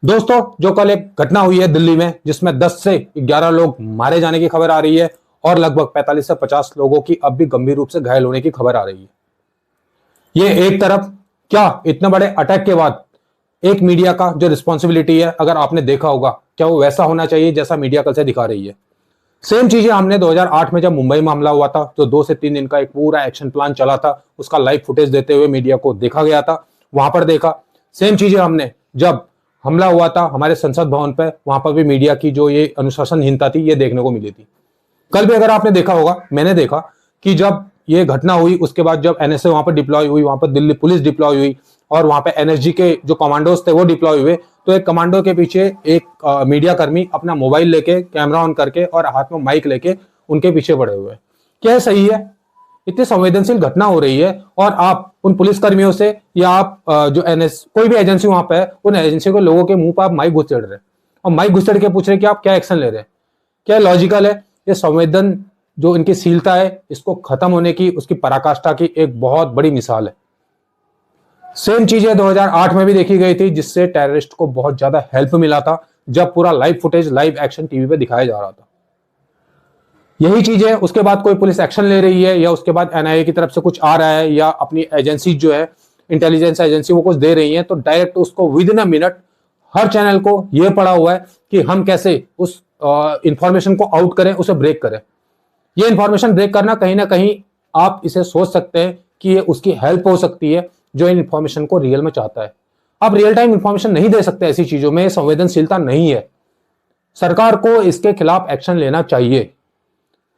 दोस्तों, जो कल एक घटना हुई है दिल्ली में जिसमें 10 से 11 लोग मारे जाने की खबर आ रही है और लगभग 45 से 50 लोगों की अब भी गंभीर रूप से घायल होने की खबर आ रही है। ये एक तरफ क्या इतने बड़े अटैक के बाद एक मीडिया का जो रिस्पॉन्सिबिलिटी है, अगर आपने देखा होगा, क्या वो वैसा होना चाहिए जैसा मीडिया कल से दिखा रही है। सेम चीजें हमने 2008 में जब मुंबई में हमला हुआ था, जो 2 से 3 दिन का एक पूरा एक्शन प्लान चला था, उसका लाइव फुटेज देते हुए मीडिया को देखा गया था, वहां पर देखा। सेम चीजें हमने जब हमला हुआ था हमारे संसद भवन पर, वहां पर भी मीडिया की जो ये अनुशासनहीनता थी ये देखने को मिली थी। कल भी अगर आपने देखा होगा, मैंने देखा कि जब ये घटना हुई उसके बाद जब एनएसए वहां पर डिप्लॉय हुई, वहां पर दिल्ली पुलिस डिप्लॉय हुई और वहां पे एनएसजी के जो कमांडोज थे वो डिप्लॉय हुए, तो एक कमांडो के पीछे एक मीडिया कर्मी अपना मोबाइल लेके, कैमरा ऑन करके और हाथ में माइक लेके उनके पीछे पड़े हुए। क्या सही है? इतनी संवेदनशील घटना हो रही है और आप उन पुलिस कर्मियों से या आप जो एनएस कोई भी एजेंसी वहां पे है, उन एजेंसी के लोगों के मुंह पर आप माइक घुसेड़ रहे हैं और माइक घुसेड़ के पूछ रहे कि आप क्या एक्शन ले रहे हैं। क्या लॉजिकल है? ये संवेदन जो इनकी शीलता है, इसको खत्म होने की, उसकी पराकाष्ठा की एक बहुत बड़ी मिसाल है। सेम चीजें 2008 में भी देखी गई थी, जिससे टेररिस्ट को बहुत ज्यादा हेल्प मिला था, जब पूरा live footage, live action TV पे दिखाया जा रहा था। यही चीज है, उसके बाद कोई पुलिस एक्शन ले रही है या उसके बाद एनआईए की तरफ से कुछ आ रहा है या अपनी एजेंसी जो है, इंटेलिजेंस एजेंसी, वो कुछ दे रही है, तो डायरेक्ट उसको with in a minute her channel को यह पड़ा हुआ है कि हम कैसे उस इंफॉर्मेशन को आउट करें, उसे ब्रेक करें। ये इंफॉर्मेशन ब्रेक करना कहीं ना कहीं आप इसे सोच सकते हैं कि ये उसकी हेल्प हो सकती है जो इन इंफॉर्मेशन को रियल में चाहता है। आप रियल टाइम इंफॉर्मेशन नहीं दे सकते ऐसी चीजों में, संवेदनशीलता नहीं है। सरकार को इसके खिलाफ एक्शन लेना चाहिए।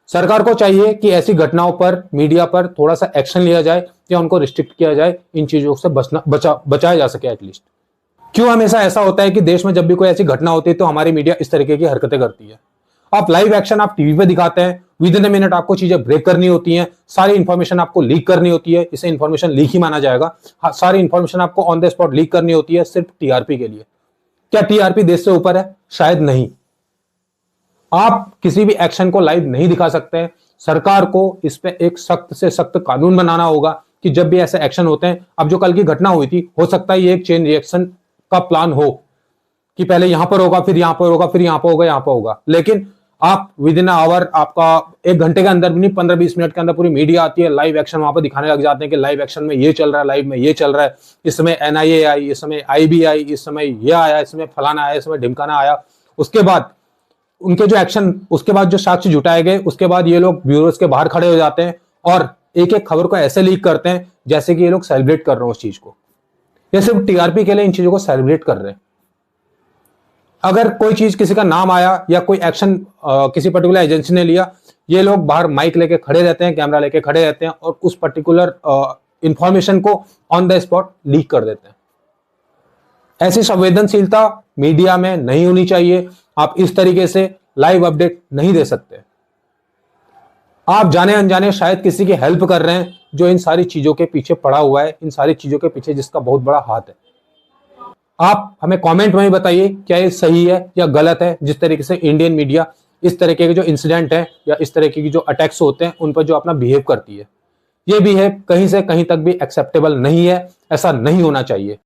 सरकार को चाहिए कि ऐसी घटनाओं पर, मीडिया पर थोड़ा सा एक्शन लिया जाए या उनको रिस्ट्रिक्ट किया जाए, इन चीजों से बचाया जा सके एटलीस्ट। क्यों हमेशा ऐसा होता है कि देश में जब भी कोई ऐसी घटना होती है तो हमारी मीडिया इस तरीके की हरकतें करती है? आप लाइव एक्शन आप टीवी पे दिखाते हैं, विद इन अ मिनट आपको चीजें ब्रेक करनी होती हैं, सारी इंफॉर्मेशन आपको लीक करनी होती है, इसे इंफॉर्मेशन लीक ही माना जाएगा। सारी इंफॉर्मेशन आपको ऑन द स्पॉट लीक करनी होती है सिर्फ टीआरपी के लिए। क्या टीआरपी देश से ऊपर है? शायद नहीं। आप किसी भी एक्शन को लाइव नहीं दिखा सकते। सरकार को इस पे एक सख्त से सख्त कानून बनाना होगा कि जब भी ऐसे एक्शन होते हैं, अब जो कल की घटना हुई थी, हो सकता है ये एक चेन रिएक्शन का प्लान हो कि पहले यहां पर होगा, फिर यहां पर होगा, फिर यहां पर होगा, यहां पर होगा, लेकिन आप विद इन आवर, आपका 1 घंटे के अंदर भी नहीं, 15-20 मिनट के अंदर पूरी मीडिया आती है, लाइव एक्शन वहां पर दिखाने लग जाते हैं कि लाइव एक्शन में ये चल रहा है, लाइव में ये चल रहा है, इस समय एनआईए आई, इस समय आईबी आई, इस समय ये आया, इस समय फलाना आया, इस समय ढिमकाना आया। उसके बाद उनके जो एक्शन, उसके बाद जो साक्ष्य जुटाए गए, उसके बाद ये लोग ब्यूरोज के बाहर खड़े हो जाते हैं और एक एक खबर को ऐसे लीक करते हैं जैसे कि ये लोग सेलिब्रेट कर रहे हो उस चीज को। ये सिर्फ टीआरपी के लिए इन चीजों को सेलिब्रेट कर रहे हैं। अगर कोई चीज, किसी का नाम आया या कोई एक्शन किसी पर्टिकुलर एजेंसी ने लिया, ये लोग बाहर माइक लेके खड़े रहते हैं, कैमरा लेके खड़े रहते हैं और उस पर्टिकुलर इंफॉर्मेशन को ऑन द स्पॉट लीक कर देते हैं। ऐसी संवेदनशीलता मीडिया में नहीं होनी चाहिए। आप इस तरीके से लाइव अपडेट नहीं दे सकते। आप जाने अनजाने शायद किसी की हेल्प कर रहे हैं जो इन सारी चीजों के पीछे पड़ा हुआ है, इन सारी चीजों के पीछे जिसका बहुत बड़ा हाथ है। आप हमें कमेंट में ही बताइए क्या ये सही है या गलत है, जिस तरीके से इंडियन मीडिया इस तरीके के जो इंसिडेंट है या इस तरीके की जो अटैक्स होते हैं उन पर जो अपना बिहेव करती है। ये बिहेव कहीं से कहीं तक भी एक्सेप्टेबल नहीं है, ऐसा नहीं होना चाहिए।